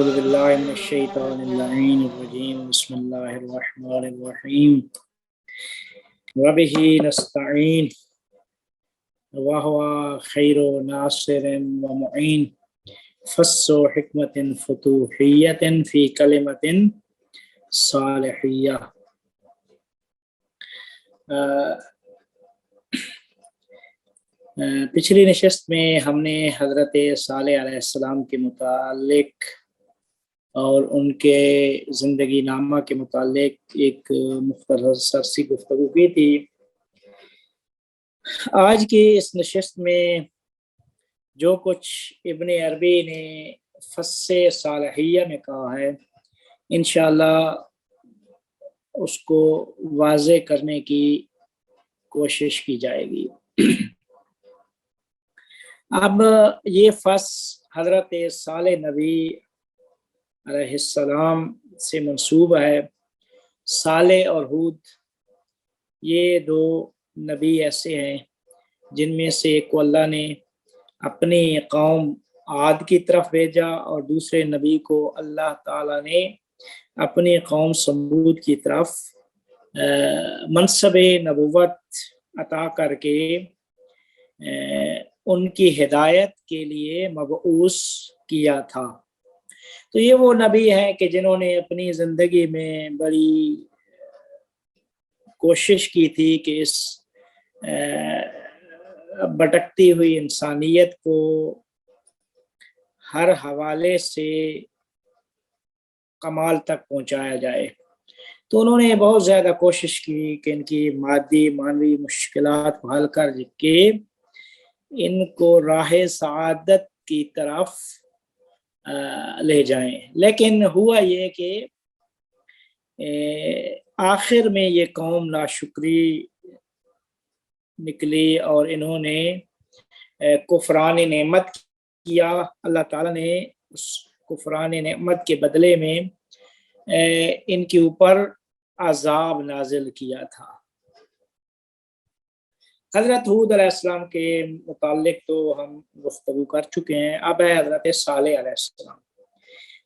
اعوذ باللہ من الشیطان اللعین الرجیم بسم اللہ الرحمن الرحیم وبہ نستعین وہو خیر ناصر ومعین فص حکمت فتوحیت فی کلمت صالحیہ۔ پچھلی نشست میں ہم نے حضرت صالح علیہ السلام کے متعلق اور ان کے زندگی نامہ کے متعلق ایک مختصر سی گفتگو کی تھی۔ آج کی اس نشست میں جو کچھ ابن عربی نے فص صالحیہ میں کہا ہے انشاءاللہ اس کو واضح کرنے کی کوشش کی جائے گی۔ اب یہ فص حضرت صالح نبی علیہ السلام سے منسوب ہے۔ صالح اور ہود یہ دو نبی ایسے ہیں جن میں سے ایک کو اللہ نے اپنی قوم عاد کی طرف بھیجا اور دوسرے نبی کو اللہ تعالیٰ نے اپنی قوم سمود کی طرف منصب نبوت عطا کر کے ان کی ہدایت کے لیے مبعوث کیا تھا۔ تو یہ وہ نبی ہیں کہ جنہوں نے اپنی زندگی میں بڑی کوشش کی تھی کہ اس بھٹکتی ہوئی انسانیت کو ہر حوالے سے کمال تک پہنچایا جائے۔ تو انہوں نے بہت زیادہ کوشش کی کہ ان کی مادی معنوی مشکلات کو حل کر کے ان کو راہ سعادت کی طرف لے جائیں، لیکن ہوا یہ کہ آخر میں یہ قوم ناشکری نکلی اور انہوں نے کفران نعمت کیا۔ اللہ تعالیٰ نے اس کفران نعمت کے بدلے میں ان کے اوپر عذاب نازل کیا تھا۔ حضرت ہود علیہ السلام کے متعلق تو ہم گفتگو کر چکے ہیں، اب ہے حضرت صالح علیہ السلام۔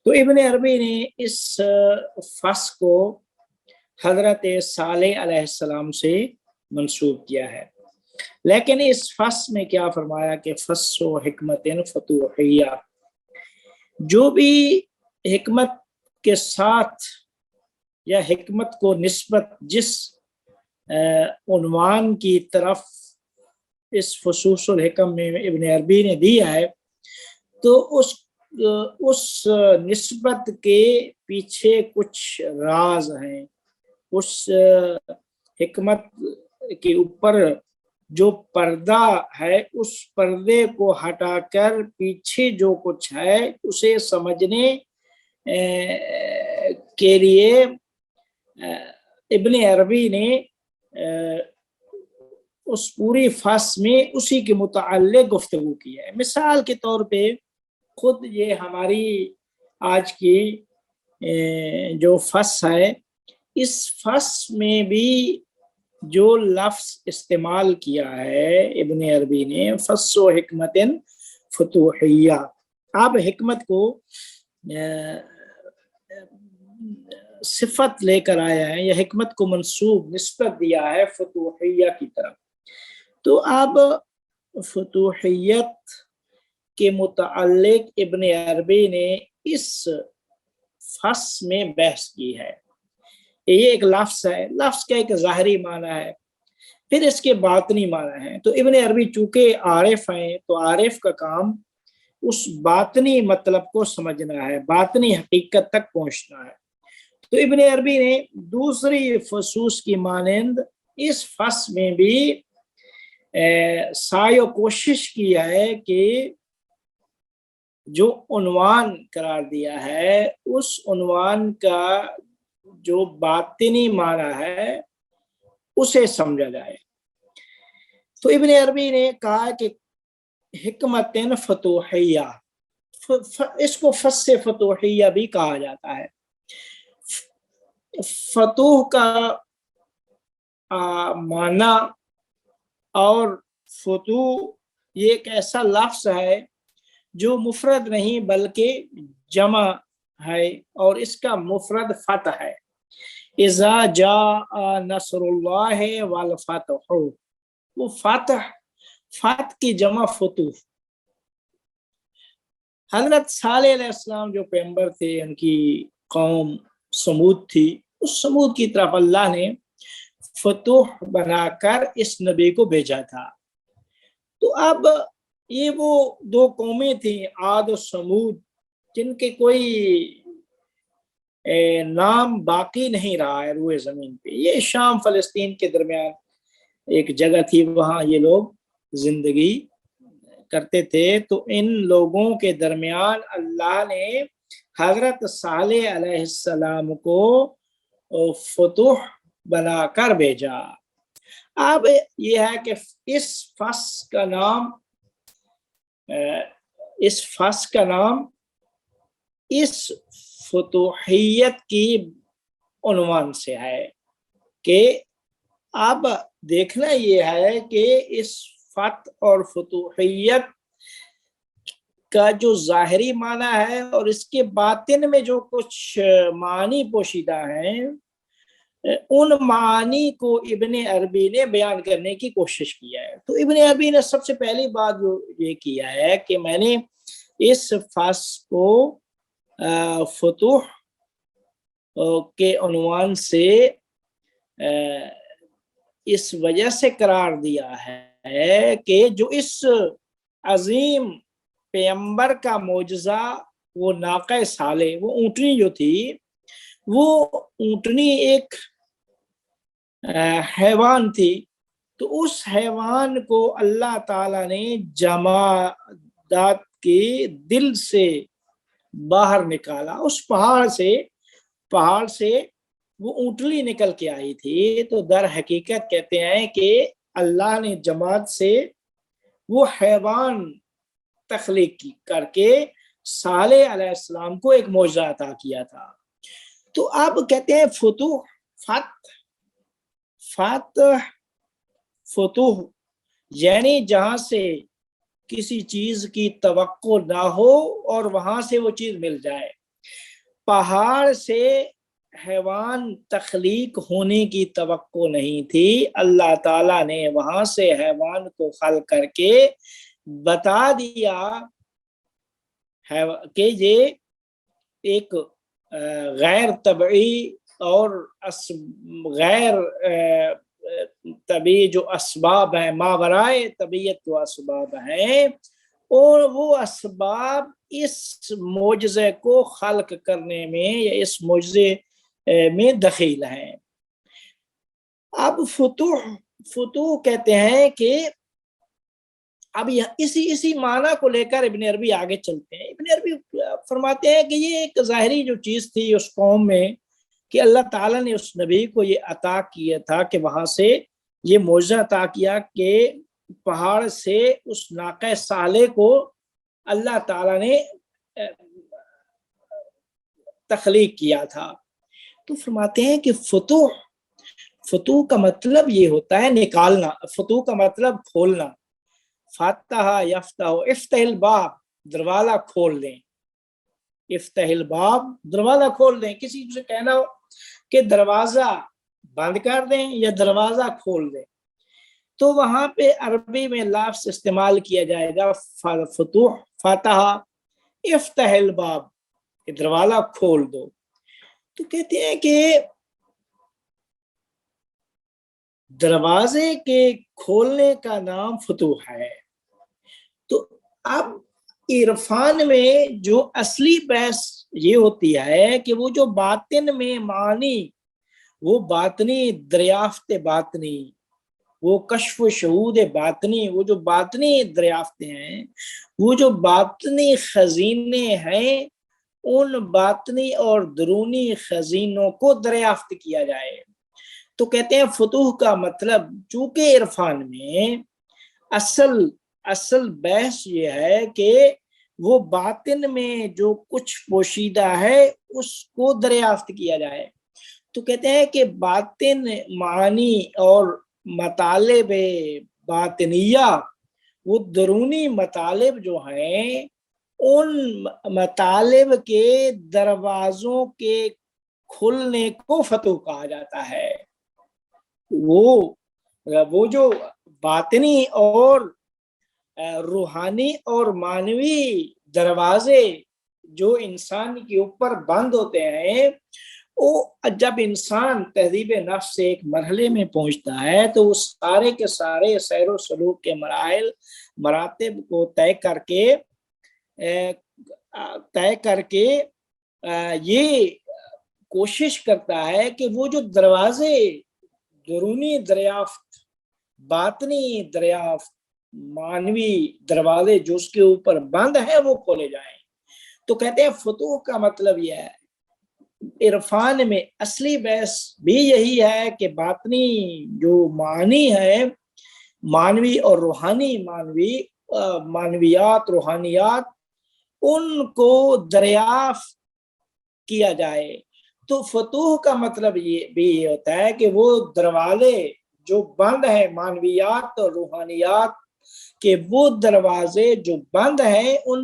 تو ابن عربی نے اس فص کو حضرت صالح علیہ السلام سے منسوب کیا ہے، لیکن اس فص میں کیا فرمایا کہ فص و حکمت فتوحیہ، جو بھی حکمت کے ساتھ یا حکمت کو نسبت جس عنوان کی طرف اس فصوص الحکم میں ابن عربی نے دیا ہے، تو اس نسبت کے پیچھے کچھ راز ہیں۔ اس حکمت کے اوپر جو پردہ ہے اس پردے کو ہٹا کر پیچھے جو کچھ ہے اسے سمجھنے کے لیے ابن عربی نے اس پوری فص میں اسی کے متعلق گفتگو کی ہے۔ مثال کے طور پہ خود یہ ہماری آج کی جو فص ہے، اس فص میں بھی جو لفظ استعمال کیا ہے ابن عربی نے فص و حکمت فتوحیہ، اب حکمت کو صفت لے کر آیا ہے یا حکمت کو منسوب نسبت دیا ہے فتوحیہ کی طرف۔ تو اب فتوحیت کے متعلق ابن عربی نے اس فص میں بحث کی ہے۔ یہ ایک لفظ ہے، لفظ کا ایک ظاہری معنی ہے، پھر اس کے باطنی معنی ہے۔ تو ابن عربی چونکہ عارف ہیں تو عارف کا کام اس باطنی مطلب کو سمجھنا ہے، باطنی حقیقت تک پہنچنا ہے۔ تو ابن عربی نے دوسری فصوص کی مانند اس فص میں بھی سعی و کوشش کی ہے کہ جو عنوان قرار دیا ہے اس عنوان کا جو باطنی معنی ہے اسے سمجھا جائے۔ تو ابن عربی نے کہا کہ حکمت فتوحیہ، اس کو فص فتوحیہ بھی کہا جاتا ہے۔ فتوح کا معنی اور فتوح یہ ایک ایسا لفظ ہے جو مفرد نہیں بلکہ جمع ہے اور اس کا مفرد فتح ہے. اذا جاء نصر اللہ والفتح، وہ فتح کی جمع فتوح. حضرت صالح علیہ السلام جو پیغمبر تھے، ان کی قوم سمود تھی، اس سمود کی طرف اللہ نے فتوح بنا کر اس نبی کو بھیجا تھا. تو اب یہ وہ دو قومیں تھیں، عاد و سمود، جن کے کوئی نام باقی نہیں رہا ہے روئے زمین پہ. یہ شام فلسطین کے درمیان ایک جگہ تھی، وہاں یہ لوگ زندگی کرتے تھے. تو ان لوگوں کے درمیان اللہ نے حضرت صالح علیہ السلام کو فتوح بنا کر بھیجا. اب یہ ہے کہ اس فصل کا نام اس فتوحیت کی عنوان سے ہے کہ اب دیکھنا یہ ہے کہ اس فتح اور فتوحیت کا جو ظاہری معنی ہے اور اس کے باطن میں جو کچھ معنی پوشیدہ ہیں، ان معانی کو ابن عربی نے بیان کرنے کی کوشش کیا ہے. تو ابن عربی نے سب سے پہلی بات جو یہ کیا ہے کہ میں نے اس فصل کو فتوح کے عنوان سے اس وجہ سے قرار دیا ہے کہ جو اس عظیم پیغمبر کا معجزہ، وہ ناقہ صالح، وہ اونٹنی جو تھی، وہ اونٹنی ایک حیوان تھی. تو اس حیوان کو اللہ تعالیٰ نے جمادات کے دل سے باہر نکالا. اس پہاڑ سے وہ اونٹنی نکل کے آئی تھی. تو در حقیقت کہتے ہیں کہ اللہ نے جماد سے وہ حیوان تخلیق کر کے صالح علیہ السلام کو ایک معجزہ عطا کیا تھا. تو اب کہتے ہیں فتوح یعنی جہاں سے کسی چیز کی توقع نہ ہو اور وہاں سے وہ چیز مل جائے. پہاڑ سے حیوان تخلیق ہونے کی توقع نہیں تھی، اللہ تعالیٰ نے وہاں سے حیوان کو خلق کر کے بتا دیا کہ یہ ایک غیر طبعی اور غیر طبعی جو اسباب ہیں، ماورائے طبیعت جو اسباب ہیں، اور وہ اسباب اس معجزے کو خلق کرنے میں یا اس معجزے میں دخیل ہیں. اب فتوح کہتے ہیں کہ اب اسی معنی کو لے کر ابن عربی آگے چلتے ہیں. ابن عربی فرماتے ہیں کہ یہ ایک ظاہری جو چیز تھی اس قوم میں کہ اللہ تعالیٰ نے اس نبی کو یہ عطا کیا تھا کہ وہاں سے یہ معجزہ عطا کیا کہ پہاڑ سے اس ناقہ صالح کو اللہ تعالیٰ نے تخلیق کیا تھا. تو فرماتے ہیں کہ فتوح کا مطلب یہ ہوتا ہے نکالنا. فتوح کا مطلب کھولنا. فتح یفتح، افتح الباب، دروازہ کھول دیں. افتح الباب، دروازہ کھول دیں. کسی سے کہنا ہو کہ دروازہ بند کر دیں یا دروازہ کھول دیں، تو وہاں پہ عربی میں لفظ استعمال کیا جائے گا فتوح، فتح افتح الباب، دروازہ کھول دو. تو کہتے ہیں کہ دروازے کے کھولنے کا نام فتوح ہے. تو اب عرفان میں جو اصلی بحث یہ ہوتی ہے کہ وہ جو باطن میں معنی، وہ باطنی دریافت باطنی، وہ کشف و شہود باطنی، وہ جو باطنی دریافتیں ہیں، وہ جو باطنی خزینے ہیں، ان باطنی اور درونی خزینوں کو دریافت کیا جائے. تو کہتے ہیں فتوح کا مطلب، چونکہ عرفان میں اصل بحث یہ ہے کہ وہ باطن میں جو کچھ پوشیدہ ہے اس کو دریافت کیا جائے. تو کہتے ہیں کہ باطن معانی اور مطالب باطنیہ، وہ درونی مطالب جو ہیں ان مطالب کے دروازوں کے کھلنے کو فتح کہا جاتا ہے۔ وہ جو باطنی اور روحانی اور معنوی دروازے جو انسان کے اوپر بند ہوتے ہیں، وہ جب انسان تہذیب نفس سے ایک مرحلے میں پہنچتا ہے تو وہ سارے کے سارے سیر و سلوک کے مراحل مراتب کو طے کر کے یہ کوشش کرتا ہے کہ وہ جو دروازے درونی دریافت، باطنی دریافت، معنوی دروازے جو اس کے اوپر بند ہیں وہ کھولے جائیں۔ تو کہتے ہیں فتوح کا مطلب یہ ہے، عرفان میں اصلی بحث بھی یہی ہے کہ باطنی جو معنی ہے، معنوی اور روحانی معنویات، روحانیات، ان کو دریافت کیا جائے۔ تو فتوح کا مطلب یہ بھی ہوتا ہے کہ وہ دروازے جو بند ہیں، معنویات اور روحانیات کہ وہ دروازے جو بند ہیں، ان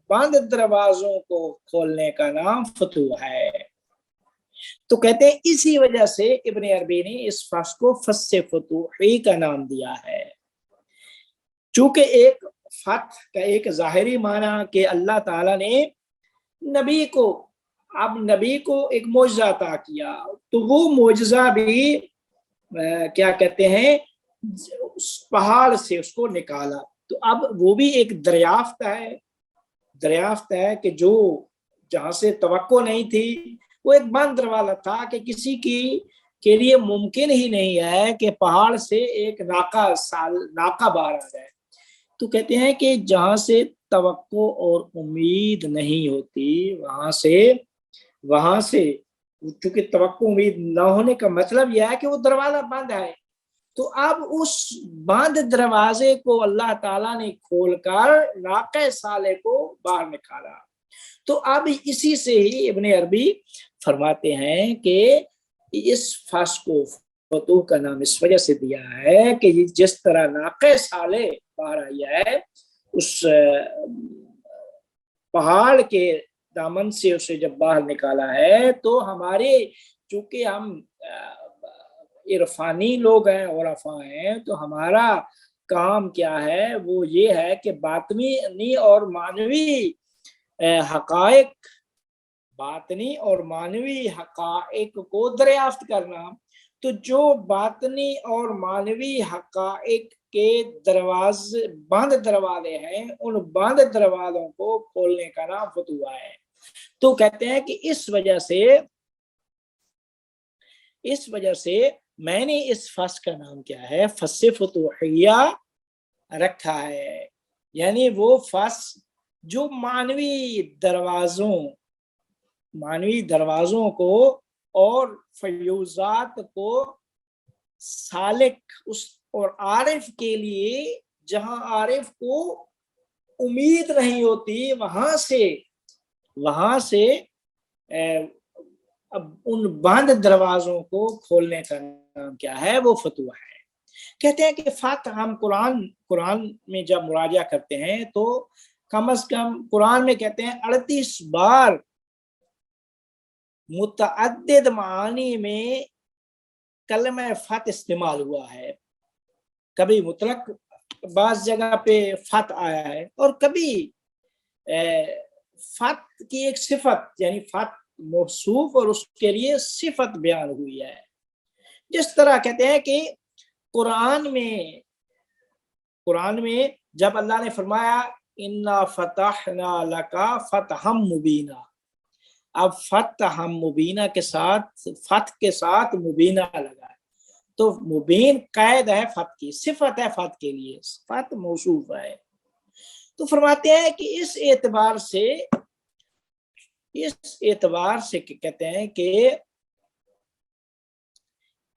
بند دروازوں کو کھولنے کا نام فتوح ہے۔ تو کہتے ہیں اسی وجہ سے ابن عربی نے اس فصل کو فصل فتوحی کا نام دیا ہے، چونکہ ایک فتح کا ایک ظاہری معنی کہ اللہ تعالیٰ نے نبی کو ایک معجزہ عطا کیا، تو وہ معجزہ بھی کیا کہتے ہیں، پہاڑ سے اس کو نکالا، تو اب وہ بھی ایک دریافت ہے کہ جو جہاں سے توقع نہیں تھی، وہ ایک بند دروازہ تھا کہ کسی کے لیے ممکن ہی نہیں ہے کہ پہاڑ سے ایک ناکہ باہر آ جائے۔ تو کہتے ہیں کہ جہاں سے توقع اور امید نہیں ہوتی، وہاں سے چونکہ توقع امید نہ ہونے کا مطلب یہ ہے کہ وہ دروازہ بند ہے، تو اب اس بند دروازے کو اللہ تعالیٰ نے کھول کر ناقہ صالح کو باہر نکالا۔ تو اب اسی سے ہی ابن عربی فرماتے ہیں کہ اس فصل کو فتوح کا نام اس وجہ سے دیا ہے کہ جس طرح ناقہ صالح باہر آئی ہے، اس پہاڑ کے دامن سے اسے جب باہر نکالا ہے، تو ہمارے چونکہ ہم عرفانی لوگ ہیں، عرفاء ہیں، تو ہمارا کام کیا ہے، وہ یہ ہے کہ باطنی اور معنوی حقائق کو دریافت کرنا۔ تو جو باطنی اور معنوی حقائق کے بند دروازے ہیں، ان بند دروازوں کو کھولنے کا نام فتوح ہے۔ تو کہتے ہیں کہ اس وجہ سے میں نے اس فصل کا نام کیا ہے، فصل فتوحیہ رکھا ہے، یعنی وہ فصل جو معنوی دروازوں کو اور فیوزات کو سالک اور عارف کے لیے، جہاں عارف کو امید نہیں ہوتی، وہاں سے اب ان بند دروازوں کو کھولنے کا نام کیا ہے، وہ فتوح ہے۔ کہتے ہیں کہ فتح ہم قرآن میں جب مراجعہ کرتے ہیں تو کم از کم قرآن میں کہتے ہیں 38 بار متعدد معانی میں کلمہ فتح استعمال ہوا ہے۔ کبھی مطلق بعض جگہ پہ فتح آیا ہے، اور کبھی فتح کی ایک صفت، یعنی فتح موصوف اور اس کے لیے صفت بیان ہوئی ہے۔ جس طرح کہتے ہیں کہ قرآن میں جب اللہ نے فرمایا اِنَّا فَتَحْنَا لَكَ فَتْحًا مُبِينًا، اب فتح مبینہ کے ساتھ، فتح کے ساتھ مبینہ لگا ہے، تو مبین قید ہے فتح کی، صفت ہے فتح کے لیے، فتح موصوف ہے۔ تو فرماتے ہیں کہ اس اعتبار سے کہتے ہیں کہ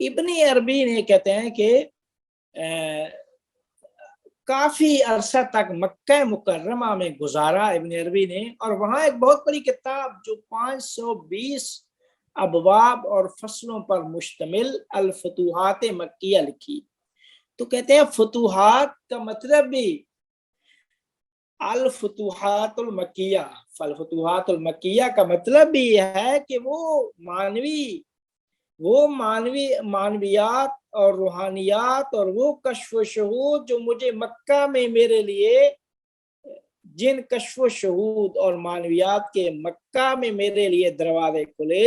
ابن عربی نے کہتے ہیں کہ کافی عرصہ تک مکہ مکرمہ میں گزارا ابن عربی نے، اور وہاں ایک بہت بڑی کتاب جو 520 ابواب اور فصلوں پر مشتمل الفتوحات مکیہ لکھی۔ تو کہتے ہیں فتوحات کا مطلب بھی الفتوحات المکیہ، فالفتوحات المکیہ کا مطلب بھی ہے کہ وہ معنویات اور روحانیات اور وہ کشف و شہود جو مجھے مکہ میں میرے لیے، جن کشف و شہود اور معنویات کے مکہ میں میرے لیے دروازے کھلے،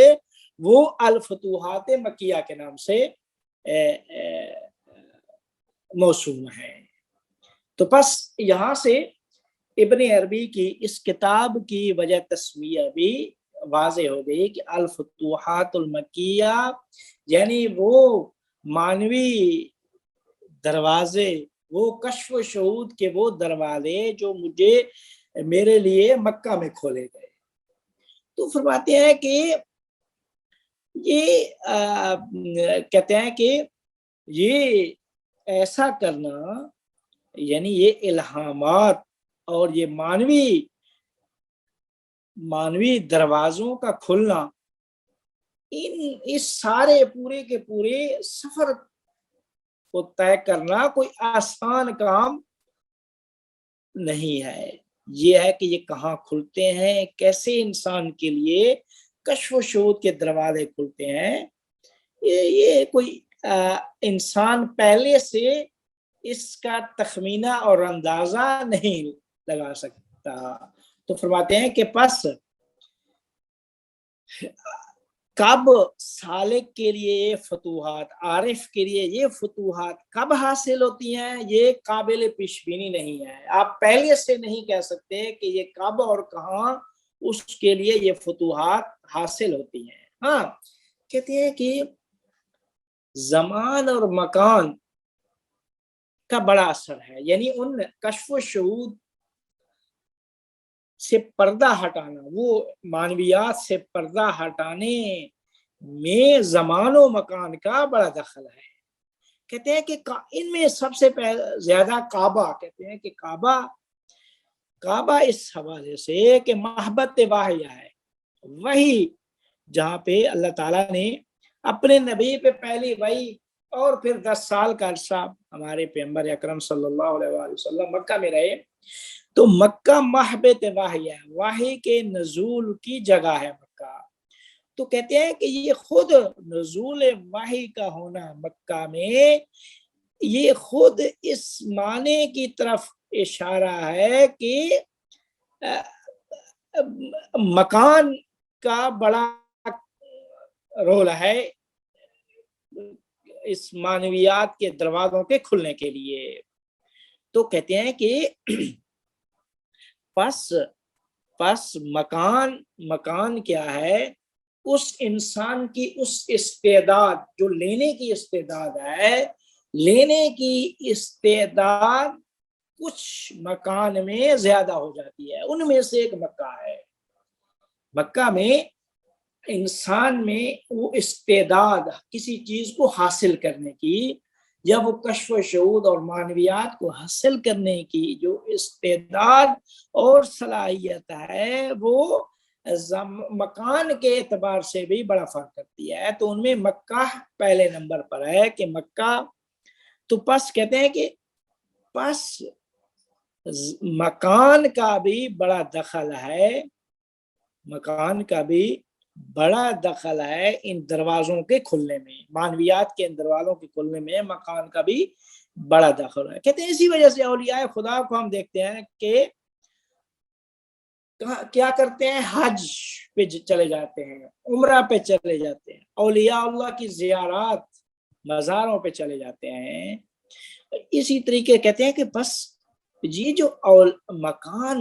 وہ الفتوحات مکیہ کے نام سے موسوم ہے۔ تو پس یہاں سے ابن عربی کی اس کتاب کی وجہ تسمیہ بھی واضح ہو گئی کہ الفتوحات المکیہ یعنی وہ معنوی دروازے، وہ کشف و شہود کے وہ دروازے جو میرے لیے مکہ میں کھولے گئے۔ تو فرماتے ہیں کہ یہ کہتے ہیں کہ یہ ایسا کرنا، یعنی یہ الہامات اور یہ معنوی دروازوں کا کھلنا، اس سارے پورے کے پورے سفر کو طے کرنا کوئی آسان کام نہیں ہے۔ یہ ہے کہ یہ کہاں کھلتے ہیں، کیسے انسان کے لیے کشف و شہود کے دروازے کھلتے ہیں، یہ کوئی انسان پہلے سے اس کا تخمینہ اور اندازہ نہیں لگا سکتا۔ تو فرماتے ہیں کہ پس کب سالک کے لیے یہ فتوحات، عارف کے لیے یہ فتوحات کب حاصل ہوتی ہیں، یہ قابل پیش بینی نہیں ہے۔ آپ پہلے سے نہیں کہہ سکتے کہ یہ کب اور کہاں اس کے لیے یہ فتوحات حاصل ہوتی ہیں۔ ہاں، کہتے ہیں کہ زمان اور مکان کا بڑا اثر ہے، یعنی ان کشف و شہود سے پردہ ہٹانا، وہ معنویات سے پردہ ہٹانے میں زمان و مکان کا بڑا دخل ہے۔ کہتے ہیں کہ ان میں سب سے زیادہ کعبہ، کہتے ہیں کہ کعبہ اس حوالے سے کہ محبت واحیہ ہے، وہی جہاں پہ اللہ تعالیٰ نے اپنے نبی پہ پہلی وحی اور پھر 10 سال کا عرصہ ہمارے پیغمبر اکرم صلی اللہ علیہ وسلم مکہ میں رہے، تو مکہ محبت واحیہ ہے، واحی کے نزول کی جگہ ہے مکہ۔ تو کہتے ہیں کہ یہ خود نزول واحی کا ہونا مکہ میں، یہ خود اس معنی کی طرف اشارہ ہے کہ مکان کا بڑا رول ہے اس معنویات کے دروازوں کے کھلنے کے لیے۔ تو کہتے ہیں کہ پس مکان کیا ہے، اس انسان کی اس استعداد جو لینے کی استعداد ہے، لینے کی استعداد کچھ مکان میں زیادہ ہو جاتی ہے، ان میں سے ایک مکہ ہے۔ مکہ میں انسان میں وہ استعداد کسی چیز کو حاصل کرنے کی، یا وہ کشف و شہود اور معنویات کو حاصل کرنے کی جو استعداد اور صلاحیت ہے، وہ مکان کے اعتبار سے بھی بڑا فرق کرتی ہے۔ تو ان میں مکہ پہلے نمبر پر ہے کہ مکہ، تو پس کہتے ہیں کہ پس مکان کا بھی بڑا دخل ہے، مکان کا بھی بڑا دخل ہے ان دروازوں کے کھلنے میں، معنویات کے ان دروازوں کے کھلنے میں مکان کا بھی بڑا دخل ہے۔ کہتے ہیں اسی وجہ سے اولیاء خدا کو ہم دیکھتے ہیں کہ کیا کرتے ہیں، حج پہ چلے جاتے ہیں، عمرہ پہ چلے جاتے ہیں، اولیاء اللہ کی زیارات مزاروں پہ چلے جاتے ہیں۔ اسی طریقے کہتے ہیں کہ بس یہ جو مکان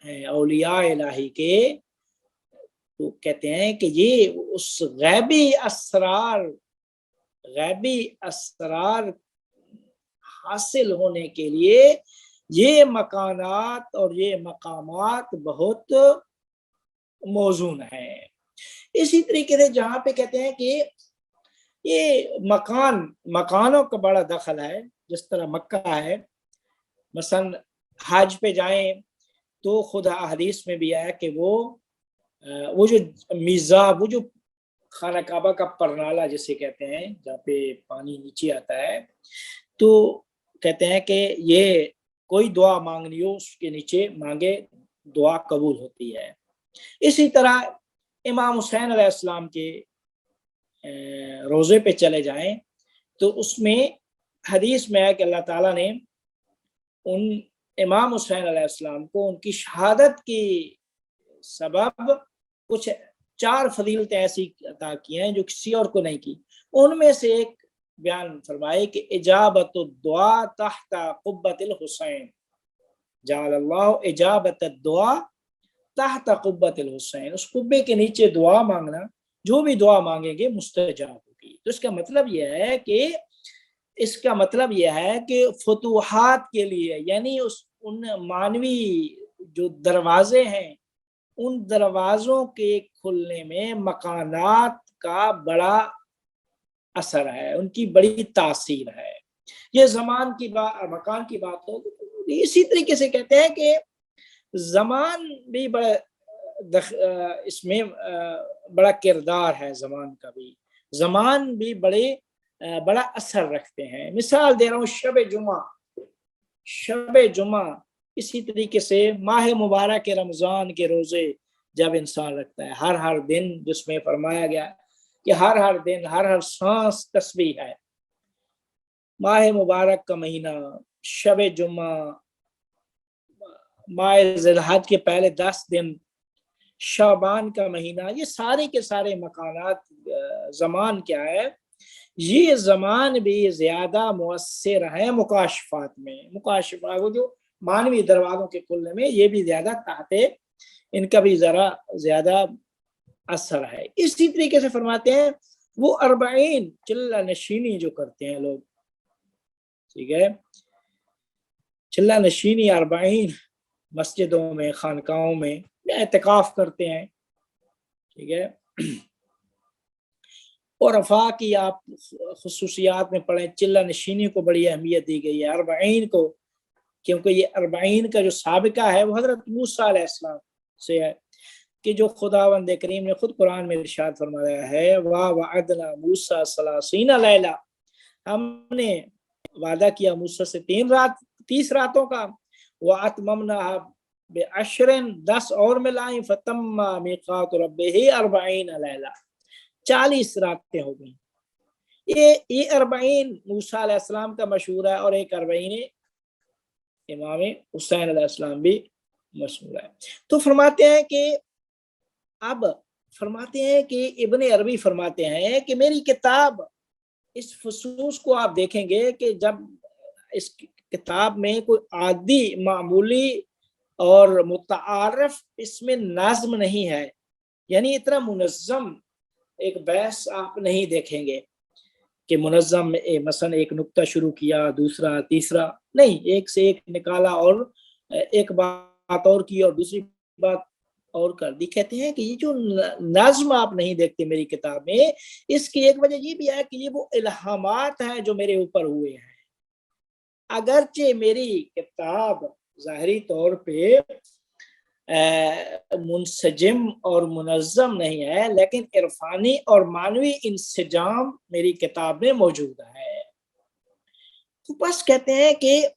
ہے اولیاء الہی کے، تو کہتے ہیں کہ یہ اس غیبی اسرار حاصل ہونے کے لیے یہ مکانات اور یہ مقامات بہت موزون ہیں۔ اسی طریقے سے جہاں پہ کہتے ہیں کہ یہ مکانوں کا بڑا دخل ہے، جس طرح مکہ ہے، مثلا حج پہ جائیں تو خود حدیث میں بھی آیا کہ وہ جو میزاب، وہ جو خانہ کعبہ کا پرنالہ جسے کہتے ہیں، جہاں پہ پانی نیچے آتا ہے، تو کہتے ہیں کہ یہ کوئی دعا مانگنی ہو اس کے نیچے مانگے، دعا قبول ہوتی ہے۔ اسی طرح امام حسین علیہ السلام کے روزے پہ چلے جائیں تو اس میں حدیث میں ہے کہ اللہ تعالیٰ نے ان امام حسین علیہ السلام کو ان کی شہادت کی سبب کچھ 4 فضیلتیں ایسی عطا کی ہیں جو کسی اور کو نہیں کی۔ ان میں سے ایک بیان فرمائے کہ اجابت الدعاء تحت قبۃ الحسین، جعل اللہ اجابت الدعاء تحت قبۃ الحسین، اس قبے کے نیچے دعا مانگنا، جو بھی دعا مانگیں گے مستجاب ہوگی۔ تو اس کا مطلب یہ ہے کہ فتوحات کے لیے، یعنی ان مانوی جو دروازے ہیں، ان دروازوں کے کھلنے میں مکانات کا بڑا اثر ہے، ان کی بڑی تاثیر ہے۔ یہ زمان کی بات، مکان کی بات ہو، اسی طریقے سے کہتے ہیں کہ زمان بھی بڑا اس میں بڑا کردار ہے، زمان کا بھی، زمان بھی بڑا اثر رکھتے ہیں۔ مثال دے رہا ہوں، شب جمعہ اسی طریقے سے ماہ مبارک رمضان کے روزے جب انسان رکھتا ہے، ہر دن، جس میں فرمایا گیا کہ ہر دن، ہر سانس تسبیح ہے۔ ماہ مبارک کا مہینہ، شب جمعہ، ماہ ذی الحج کے پہلے 10 دن، شعبان کا مہینہ، یہ سارے کے سارے مکانات، زمان کیا ہے، یہ زمان بھی زیادہ مؤثر ہے مکاشفات میں، مکاشفات وہ جو مانوی دروازوں کے کھلنے میں، یہ بھی زیادہ تحتے، ان کا بھی ذرا زیادہ اثر ہے۔ اسی طریقے سے فرماتے ہیں وہ 40 چلہ نشینی جو کرتے ہیں لوگ، ٹھیک ہے، چلہ نشینی 40 مسجدوں میں، خانقاہوں میں اعتکاف کرتے ہیں، ٹھیک ہے۔ اور عرفہ کی آپ خصوصیات میں پڑھیں، چلہ نشینی کو بڑی اہمیت دی گئی ہے، 40 کو، کیونکہ یہ 40 کا جو سابقہ ہے وہ حضرت موسیٰ علیہ السلام سے ہے، کہ جو خداوند کریم نے خود قرآن میں ارشاد فرمایا ہے، وَوَعَدْنَا مُوسَىٰ 30 لیلہ، ہم نے وعدہ کیا موسیٰ سے 30 راتوں کا، وَأَتْمَمْنَاهَا بِعَشْرٍ 10 اور ملائیں، فَتَمَّ مِيقَاتُ رَبِّهِ 40 لیلہ، 40 راتیں ہو گئیں۔ یہ 40 موسیٰ علیہ السلام کا مشہور ہے، اور ایک 40 امام حسین علیہ السلام بھی مشہور ہے۔ تو فرماتے ہیں کہ ابن عربی فرماتے ہیں کہ میری کتاب، اس فصوص کو آپ دیکھیں گے کہ جب اس کتاب میں کوئی عادی، معمولی اور متعارف اس میں نظم نہیں ہے، یعنی اتنا منظم ایک بحث آپ نہیں دیکھیں گے کہ منظم مثلا ایک نقطہ شروع کیا، دوسرا، تیسرا، نہیں، ایک سے ایک نکالا، اور ایک بات اور کی اور دوسری بات اور کر دی۔ کہتے ہیں کہ یہ جو نظم آپ نہیں دیکھتے میری کتاب میں، اس کی ایک وجہ یہ بھی ہے کہ یہ وہ الہامات ہیں جو میرے اوپر ہوئے ہیں۔ اگرچہ میری کتاب ظاہری طور پہ منسجم اور منظم نہیں ہے، لیکن عرفانی اور معنوی انسجام میری کتاب میں موجود ہے۔ تو بس کہتے ہیں کہ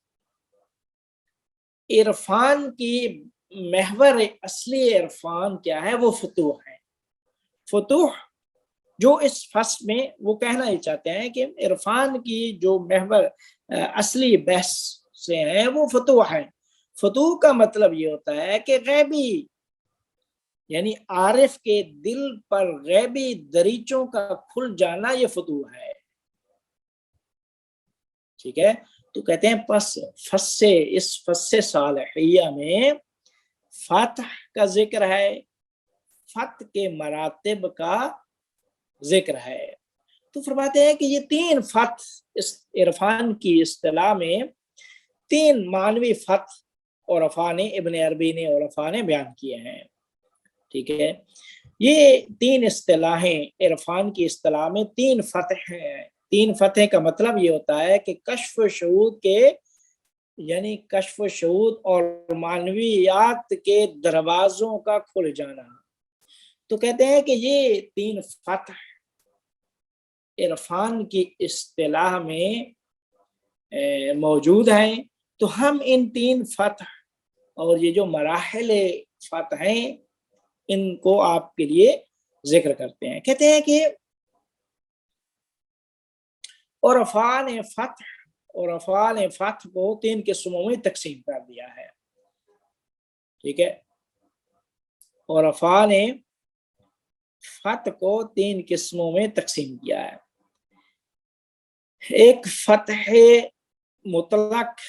عرفان کی محور اصلی عرفان کیا ہے، وہ فتوح ہے۔ فتوح جو اس فصل میں وہ کہنا ہی چاہتے ہیں کہ عرفان کی جو محور اصلی بحث سے ہیں وہ فتوح ہے۔ فتوح کا مطلب یہ ہوتا ہے کہ غیبی، یعنی عارف کے دل پر غیبی دریچوں کا کھل جانا، یہ فتوح ہے، ٹھیک ہے۔ تو کہتے ہیں پس اس فصل صالحیہ میں فتح کا ذکر ہے، فتح کے مراتب کا ذکر ہے۔ تو فرماتے ہیں کہ یہ 3 فتح اس عرفان کی اصطلاح میں، 3 معنوی فتح عرفاء نے، ابن عربی نے عرفاء نے بیان کیے ہیں، ٹھیک ہے۔ یہ 3 اصطلاحیں عرفان کی اصطلاح میں 3 فتح ہیں۔ 3 فتح کا مطلب یہ ہوتا ہے کہ کشف شہود کے، یعنی کشف شہود اور معنویات کے دروازوں کا کھل جانا۔ تو کہتے ہیں کہ یہ 3 فتح عرفان کی اصطلاح میں موجود ہیں۔ تو ہم ان 3 فتح اور یہ جو مراحل فتح ہیں ان کو آپ کے لیے ذکر کرتے ہیں. کہتے ہیں کہ اور افعال فتح کو 3 قسموں میں تقسیم کر دیا ہے. ٹھیک ہے, اور افعال فتح کو 3 قسموں میں تقسیم کیا ہے. ایک فتح مطلق,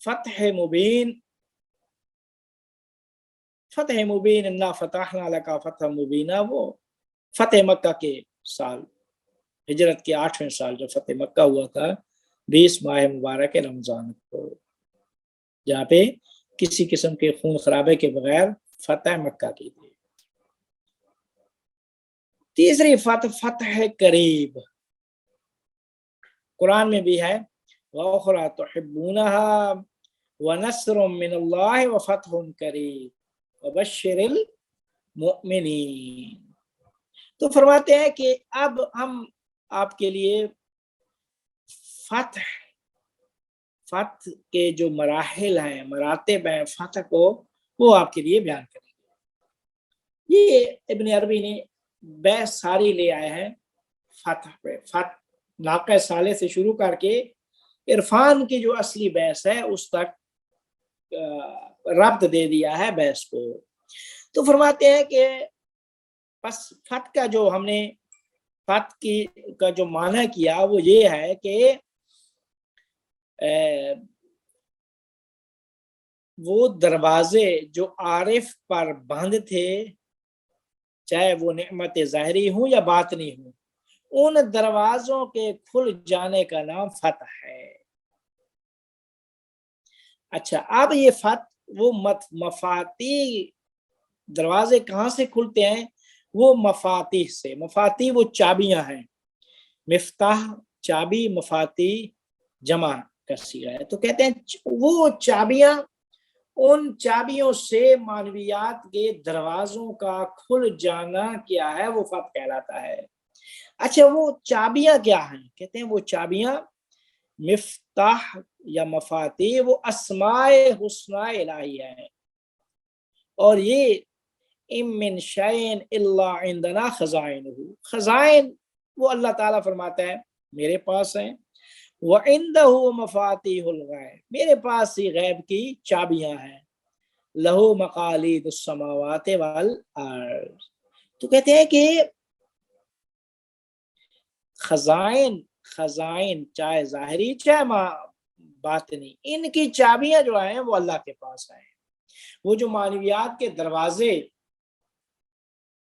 فتح مبین. فتح مبین انا فتحنا لک فتح مبینہ وہ فتح مکہ کے سال, ہجرت کے 8ویں سال جو فتح مکہ ہوا تھا 20 ماہ مبارک رمضان کو, جہاں پہ کسی قسم کے خون خرابے کے بغیر فتح مکہ کی تھی. تیسری فتح قریب, قرآن میں بھی ہے وَأُخْرَىٰ تُحِبُّونَهَا وَنَصْرٌ مِّنَ اللَّهِ وَفَتْحٌ قَرِيبٌ وَبَشِّرِ الْمُؤْمِنِينَ. تو فرماتے ہیں کہ اب ہم آپ کے لیے فتح کے جو مراحل ہیں, مراتب ہیں فتح کو, وہ آپ کے لیے بیان کریں گے. یہ ابن عربی نے بحث ساری لے آئے ہیں فتح پہ. فتح ناقہ صالح سے شروع کر کے عرفان کی جو اصلی بحث ہے اس تک ربط دے دیا ہے بحث کو. تو فرماتے ہیں کہ پس فتح کا جو ہم نے فتح کا جو معنی کیا وہ یہ ہے کہ وہ دروازے جو عارف پر بند تھے, چاہے وہ نعمت ظاہری ہوں یا باطنی ہوں, ان دروازوں کے کھل جانے کا نام فتح ہے. اچھا, اب یہ فتح وہ مفاتیح, دروازے کہاں سے کھلتے ہیں؟ وہ مفاتیح سے. مفاتیح وہ چابیاں ہیں, مفتاح چابی, مفاتیح جمع کا صیغہ ہے. تو کہتے ہیں وہ چابیاں, ان چابیوں سے معنویات کے دروازوں کا کھل جانا کیا ہے, وہ فتح کہلاتا ہے. اچھا, وہ چابیاں کیا ہیں؟ کہتے ہیں وہ چابیاں مفتاح یا مفاتیح وہ اسماء حسنہ الہی ہیں, اور یہ ام من شیء الا عندنا خزائنہ, خزائن وہ اللہ تعالیٰ فرماتا ہے میرے پاس ہیں, وعنده مفاتیح الغیب, میرے پاس ہی غیب کی چابیاں ہیں, لہو مقالید السماوات والارض. تو کہتے ہیں کہ خزائن چاہے ظاہری چاہے باطنی, ان کی چابیاں جو ہیں وہ اللہ کے پاس ہیں. وہ جو معنویات کے دروازے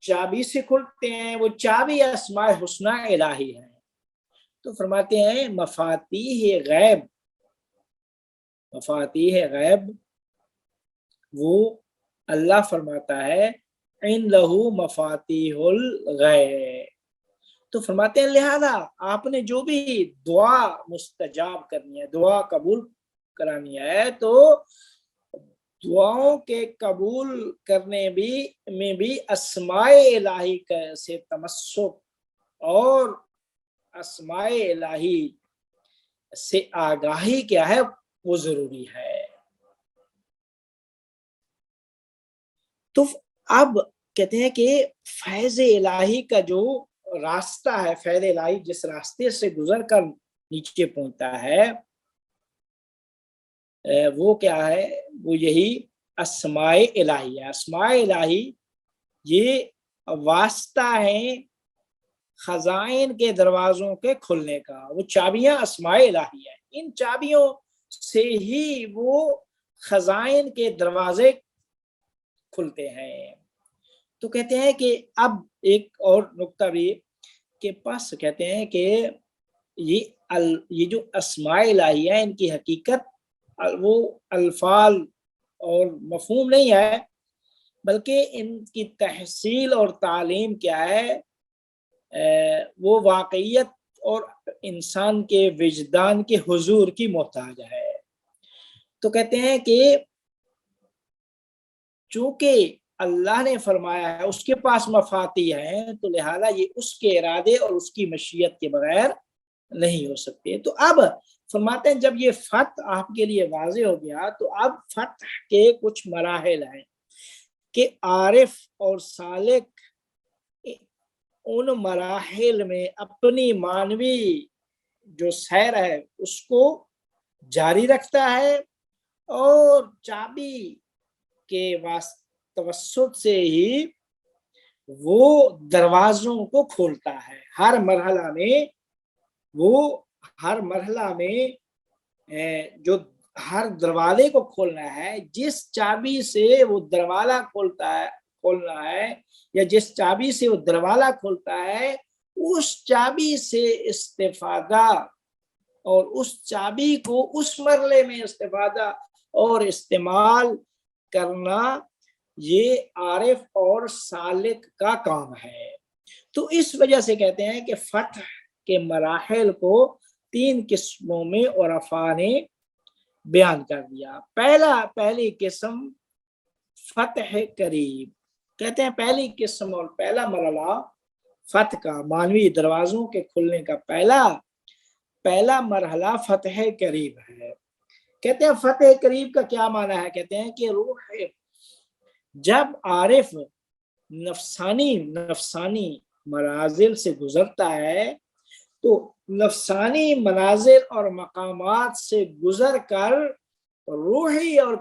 چابی سے کھلتے ہیں وہ چابی اسماء حسنہ الہی ہیں. تو فرماتے ہیں مفاتیح غیب, مفاتیح غیب وہ اللہ فرماتا ہے عنده مفاتیح الغیب. تو فرماتے ہیں لہذا آپ نے جو بھی دعا مستجاب کرنی ہے, دعا قبول کرانی ہے, تو دعاؤں کے قبول کرنے میں بھی اسماء الہی سے تمسک اور اسماء الہی سے آگاہی کیا ہے وہ ضروری ہے. تو اب کہتے ہیں کہ فیض الہی کا جو راستہ ہے, فیض الہی جس راستے سے گزر کر نیچے پہنچتا ہے وہ کیا ہے, وہ یہی اسماء الہی ہے. اسماء الہی یہ واسطہ ہیں خزائن کے دروازوں کے کھلنے کا, وہ چابیاں اسماء الہی ہیں. ان چابیوں سے ہی وہ خزائن کے دروازے کھلتے ہیں. تو کہتے ہیں کہ اب ایک اور نقطہ بھی کہ پس کہتے ہیں کہ یہ جو اسماء الہی ہیں ان کی حقیقت وہ الفاظ اور مفہوم نہیں ہے, بلکہ ان کی تحصیل اور تعلیم کیا ہے, وہ واقعیت اور انسان کے وجدان کے حضور کی محتاج ہے. تو کہتے ہیں کہ چونکہ اللہ نے فرمایا ہے اس کے پاس مفاتیح ہیں, تو لہذا یہ اس کے ارادے اور اس کی مشیت کے بغیر نہیں ہو سکتے۔ تو اب فرماتے ہیں جب یہ فتح آپ کے لیے واضح ہو گیا تو اب فتح کے کچھ مراحل ہیں کہ عارف اور سالک ان مراحل میں اپنی مانوی جو سیر ہے اس کو جاری رکھتا ہے اور چابی کے توسط سے ہی وہ دروازوں کو کھولتا ہے۔ ہر مرحلہ میں جو ہر دروازے کو کھولنا ہے، جس چابی سے وہ دروازہ کھولنا ہے یا جس چابی سے وہ دروازہ کھولتا ہے اس چابی سے استفادہ اور اس چابی کو اس مرحلے میں استفادہ اور استعمال کرنا یہ عارف اور سالک کا کام ہے۔ تو اس وجہ سے کہتے ہیں کہ فتح کے مراحل کو 3 قسموں میں عرفاء نے بیان کر دیا۔ پہلی قسم فتح قریب، کہتے ہیں پہلی قسم اور پہلا مرحلہ فتح کا، مانوی دروازوں کے کھلنے کا پہلا مرحلہ فتح قریب ہے۔ کہتے ہیں فتح قریب کا کیا معنی ہے؟ کہتے ہیں کہ روح جب عارف نفسانی منازل سے گزرتا ہے تو نفسانی منازل اور مقامات سے گزر کر روحی اور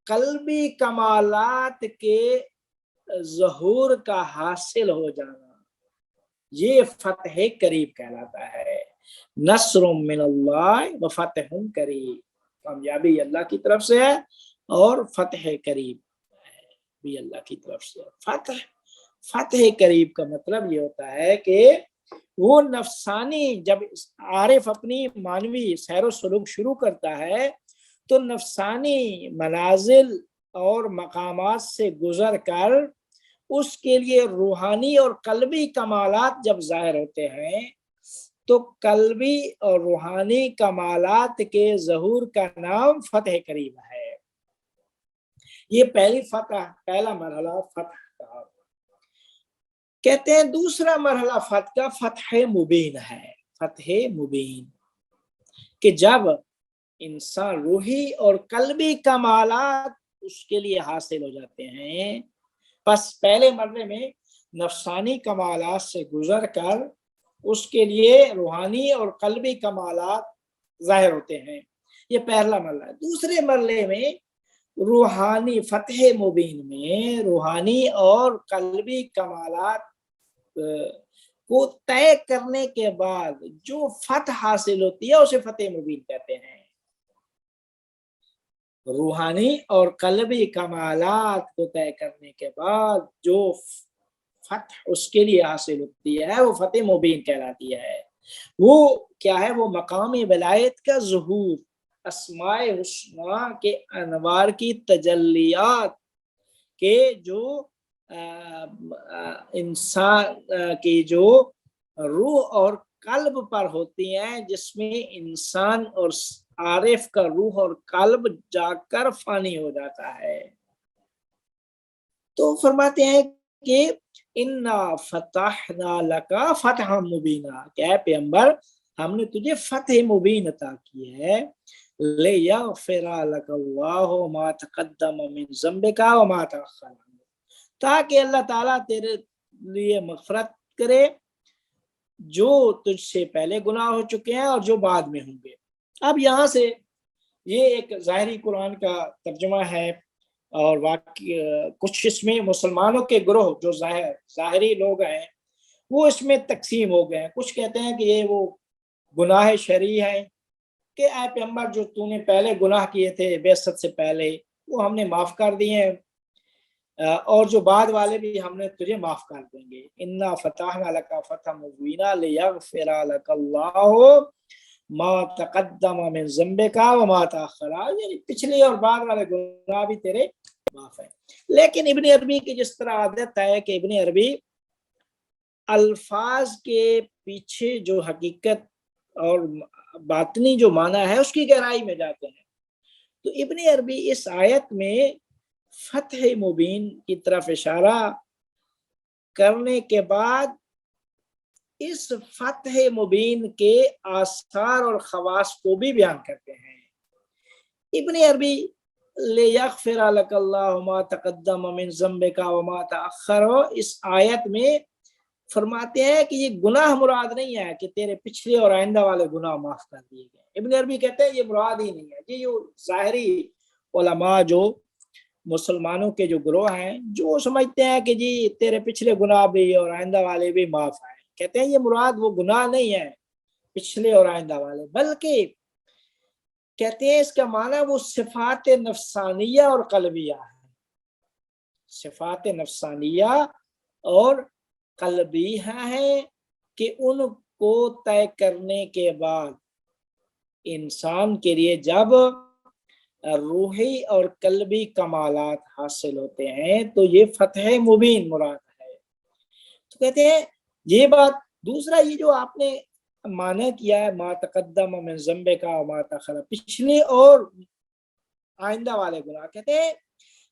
قلبی کمالات کے ظہور کا حاصل ہو جانا، یہ فتح قریب کہلاتا ہے۔ نصر من اللہ و فتح قریب، کامیابی اللہ کی طرف سے ہے اور فتح قریب بھی اللہ کی طرف سے۔ فتح قریب کا مطلب یہ ہوتا ہے کہ وہ نفسانی، جب عارف اپنی مانوی سیر و سلوک شروع کرتا ہے تو نفسانی منازل اور مقامات سے گزر کر اس کے لیے روحانی اور قلبی کمالات جب ظاہر ہوتے ہیں تو قلبی اور روحانی کمالات کے ظہور کا نام فتح قریب ہے۔ یہ پہلا مرحلہ فتح کا۔ کہتے ہیں دوسرا مرحلہ فتح کا فتح مبین ہے۔ فتح مبین کہ جب انسان روحی اور قلبی کمالات اس کے لیے حاصل ہو جاتے ہیں، پس پہلے مرحلے میں نفسانی کمالات سے گزر کر اس کے لیے روحانی اور قلبی کمالات ظاہر ہوتے ہیں، یہ پہلا مرحلہ ہے۔ دوسرے مرحلے میں روحانی فتح مبین میں روحانی اور قلبی کمالات کو طے کرنے کے بعد جو فتح حاصل ہوتی ہے اسے فتح مبین کہتے ہیں۔ روحانی اور قلبی کمالات کو طے کرنے کے بعد جو فتح اس کے لیے حاصل ہوتی ہے وہ فتح مبین کہلاتی ہے۔ وہ کیا ہے؟ وہ مقام ولایت کا ظہور، اسماء حسنیٰ کے انوار کی تجلیات کے جو انسان کی جو روح اور قلب پر ہوتی ہیں، جس میں انسان اور عارف کا روح اور قلب جا کر فانی ہو جاتا ہے۔ تو فرماتے ہیں کہ انا فتحنا لکا فتحا مبینا، کہ اے پیغمبر ہم نے تجھے فتح مبین عطا کی ہے، لیغفر لک اللہ ما تقدم من ذنبک وما تأخر، تاکہ اللہ تعالیٰ تیرے لیے مغفرت کرے جو تجھ سے پہلے گناہ ہو چکے ہیں اور جو بعد میں ہوں گے۔ اب یہاں سے یہ ایک ظاہری قرآن کا ترجمہ ہے اور واقعی کچھ اس میں مسلمانوں کے گروہ جو ظاہری لوگ ہیں وہ اس میں تقسیم ہو گئے ہیں۔ کچھ کہتے ہیں کہ یہ وہ گناہ شرعی ہے کہ اے پیغمبر جو تو نے پہلے گناہ کیے تھے بعثت سے پہلے وہ ہم نے معاف کر دیے ہیں، اور جو بعد والے بھی ہم نے تجھے معاف کر دیں گے۔ انا فتحنا لک فتحا مبینا لیغفر لک اللہ ما تقدم من ذنبک وما تأخر، یعنی پچھلے اور بعد والے گناہ بھی تیرے معاف ہیں۔ لیکن ابن عربی کی جس طرح عادت ہے کہ ابن عربی الفاظ کے پیچھے جو حقیقت اور باطنی جو معنی ہے اس کی گہرائی میں جاتے ہیں، تو ابن عربی اس آیت میں فتح مبین کی طرف اشارہ کرنے کے بعد اس فتح مبین کے آثار اور خواص کو بھی بیان کرتے ہیں۔ ابن عربی لیغفر لک اللہ ما تقدم من ذنبک وما تأخر، اس آیت میں فرماتے ہیں کہ یہ گناہ مراد نہیں ہے کہ تیرے پچھلے اور آئندہ والے گناہ معاف کر دیے گئے۔ ابن عربی کہتے ہیں یہ مراد ہی نہیں ہے، یہ جو ظاہری علماء جو مسلمانوں کے جو گروہ ہیں جو سمجھتے ہیں کہ جی تیرے پچھلے گناہ بھی اور آئندہ والے بھی معاف ہیں، کہتے ہیں یہ مراد وہ گناہ نہیں ہے پچھلے اور آئندہ والے، بلکہ کہتے ہیں اس کا معنی وہ صفات نفسانیہ اور قلبیہ ہے، صفات نفسانیہ اور قلبیہ ہے کہ ان کو طے کرنے کے بعد انسان کے لیے جب روحی اور قلبی کمالات حاصل ہوتے ہیں تو یہ فتح مبین مراد ہے۔ تو کہتے ہیں یہ بات۔ دوسرا یہ جو آپ نے معنی کیا ہے ما تقدم من ذنبک وما تأخر، پچھلے اور آئندہ والے گناہ، کہتے ہیں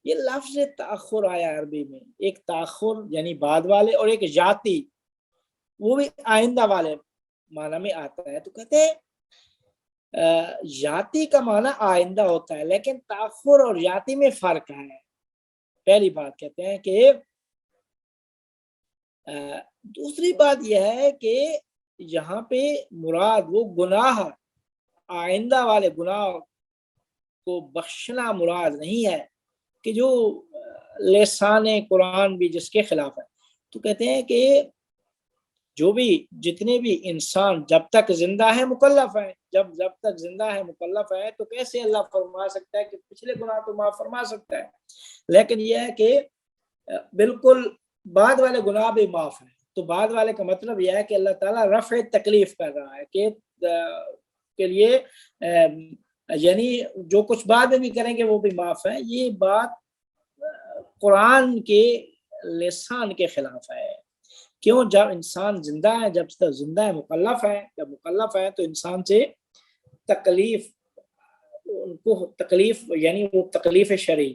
یہ لفظ تأخر آیا عربی میں، ایک تأخر یعنی بعد والے اور ایک یاتی وہ بھی آئندہ والے معنی میں آتا ہے۔ تو کہتے ہیں یاتی کا معنی آئندہ ہوتا ہے، لیکن تأخر اور یاتی میں فرق ہے۔ پہلی بات کہتے ہیں کہ دوسری بات یہ ہے کہ یہاں پہ مراد وہ گناہ آئندہ والے گناہ کو بخشنا مراد نہیں ہے کہ جو لسان قرآن بھی جس کے خلاف ہے۔ تو کہتے ہیں کہ جو بھی جتنے بھی انسان جب تک زندہ ہے مکلف ہے، جب تک زندہ ہے مکلف ہے، تو کیسے اللہ فرما سکتا ہے کہ پچھلے گناہ تو معاف فرما سکتا ہے، لیکن یہ ہے کہ بالکل بعد والے گناہ بھی معاف ہیں۔ تو بعد والے کا مطلب یہ ہے کہ اللہ تعالیٰ رفع تکلیف کر رہا ہے کہ کے لیے یعنی جو کچھ بعد میں بھی کریں گے وہ بھی معاف ہے۔ یہ بات قرآن کے لسان کے خلاف ہے۔ کیوں؟ جب انسان زندہ ہے، جب تک زندہ ہے مکلف ہے، جب مکلف ہے تو انسان سے تکلیف، ان کو تکلیف یعنی وہ تکلیف شرعی،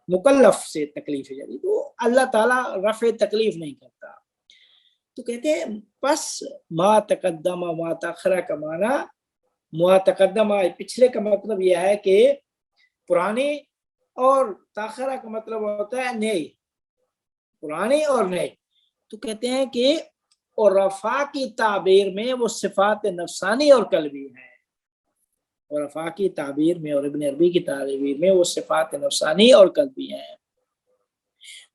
مکلف سے تکلیف شرعی، تو اللہ تعالیٰ رفع تکلیف نہیں کرتا۔ تو کہتے ہیں پس ما تقدم ما تأخر کا معنی، ما تقدم پچھلے کا مطلب یہ ہے کہ پرانے، اور تاخرہ کا مطلب ہوتا ہے نئے، پرانے اور نئے۔ تو کہتے ہیں کہ اور رفع کی تعبیر میں وہ صفات نفسانی اور قلبی ہیں، اور رفع کی تعبیر میں اور ابن عربی کی تعبیر میں وہ صفات نفسانی اور قلبی ہیں۔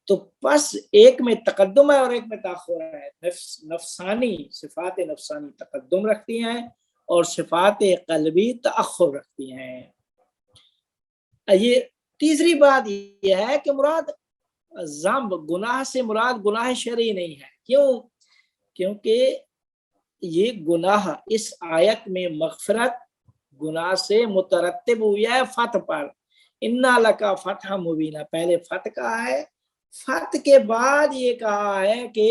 تو پس ایک میں تقدم ہے اور ایک میں تاخر ہے۔ نفسانی صفات نفسانی تقدم رکھتی ہیں اور صفات قلبی تاخر رکھتی ہیں۔ یہ تیسری بات یہ ہے کہ مراد ذنب گناہ سے مراد گناہ شرعی نہیں ہے۔ کیوں؟ کیونکہ یہ گناہ اس آیت میں مغفرت گناہ سے مترتب ہوئی ہے فتح پر، انا لکا فتح مبینہ، پہلے فتح کہا ہے، فتح کے بعد یہ کہا ہے کہ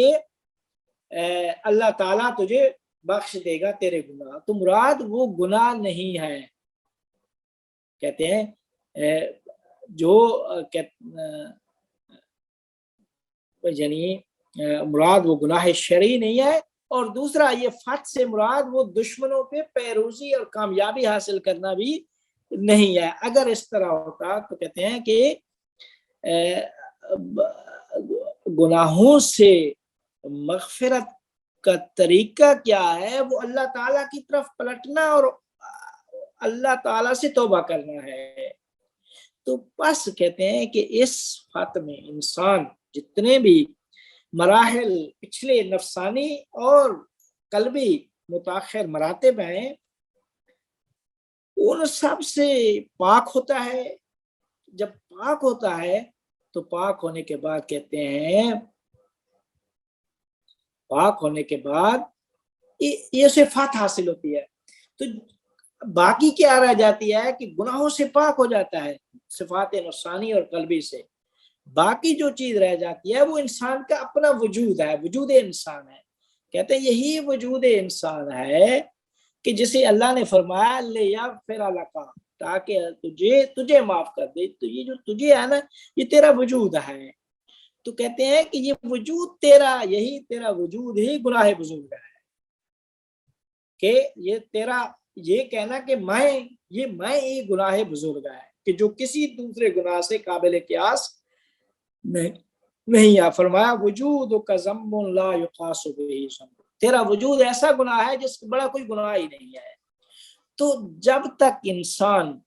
اللہ تعالیٰ تجھے بخش دے گا تیرے گناہ، تو مراد وہ گناہ نہیں ہے۔ کہتے ہیں جو یعنی مراد وہ گناہ شرعی نہیں ہے، اور دوسرا یہ فتح سے مراد وہ دشمنوں پہ پیروزی اور کامیابی حاصل کرنا بھی نہیں ہے۔ اگر اس طرح ہوتا تو کہتے ہیں کہ گناہوں سے مغفرت کا طریقہ کیا ہے، وہ اللہ تعالیٰ کی طرف پلٹنا اور اللہ تعالیٰ سے توبہ کرنا ہے۔ تو بس کہتے ہیں کہ اس فتح میں انسان جتنے بھی مراحل پچھلے نفسانی اور قلبی متاخر مراتب ہیں ان سب سے پاک ہوتا ہے۔ جب پاک ہوتا ہے تو پاک ہونے کے بعد کہتے ہیں، پاک ہونے کے بعد یہ صفات حاصل ہوتی ہے، تو باقی کیا رہ جاتی ہے کہ گناہوں سے پاک ہو جاتا ہے صفات نفسانی اور قلبی سے، باقی جو چیز رہ جاتی ہے وہ انسان کا اپنا وجود ہے، وجود انسان ہے۔ کہتے ہیں یہی وجود انسان ہے کہ جسے اللہ نے فرمایا لیغفر لک، تاکہ تجھے معاف کر دے۔ تو یہ جو تجھے ہے نا، یہ تیرا وجود ہے۔ تو کہتے ہیں کہ یہ وجود تیرا، یہی تیرا وجود ہی گناہ بزرگ ہے۔ کہ یہ تیرا یہ کہنا کہ میں یہ گناہ بزرگ ہے کہ جو کسی دوسرے گناہ سے قابل قیاس نہیں. فرمایا وجود کا ذنب لا یقاس به ذنب، تیرا وجود ایسا گناہ ہے جس بڑا کوئی گناہ ہی نہیں ہے. تو جب تک انسان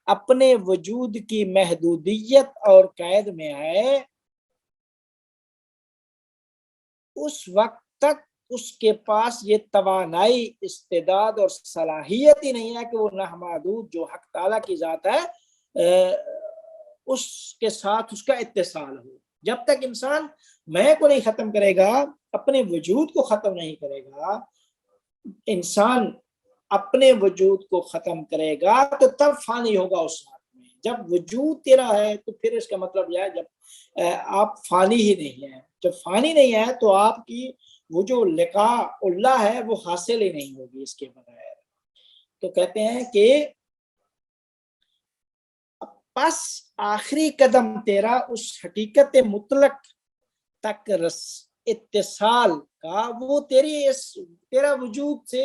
اپنے وجود کی محدودیت اور قید میں ہے اس وقت تک اس کے پاس یہ توانائی، استعداد اور صلاحیت ہی نہیں ہے کہ وہ نامحدود جو حق تعالیٰ کی ذات ہے اس کے ساتھ اس کا اتصال ہو. جب تک انسان میں کو نہیں ختم کرے گا، اپنے وجود کو ختم نہیں کرے گا، انسان اپنے وجود کو ختم کرے گا تو تب فانی ہوگا اس ذات میں. جب وجود تیرا ہے تو پھر اس کا مطلب یہ ہے جب آپ فانی ہی نہیں ہیں. جب فانی نہیں ہے تو آپ کی وہ جو لقاء اللہ ہے وہ حاصل ہی نہیں ہوگی اس کے بغیر. تو کہتے ہیں کہ پس آخری قدم تیرا اس حقیقت مطلق تک اتصال کا وہ تیرا وجود سے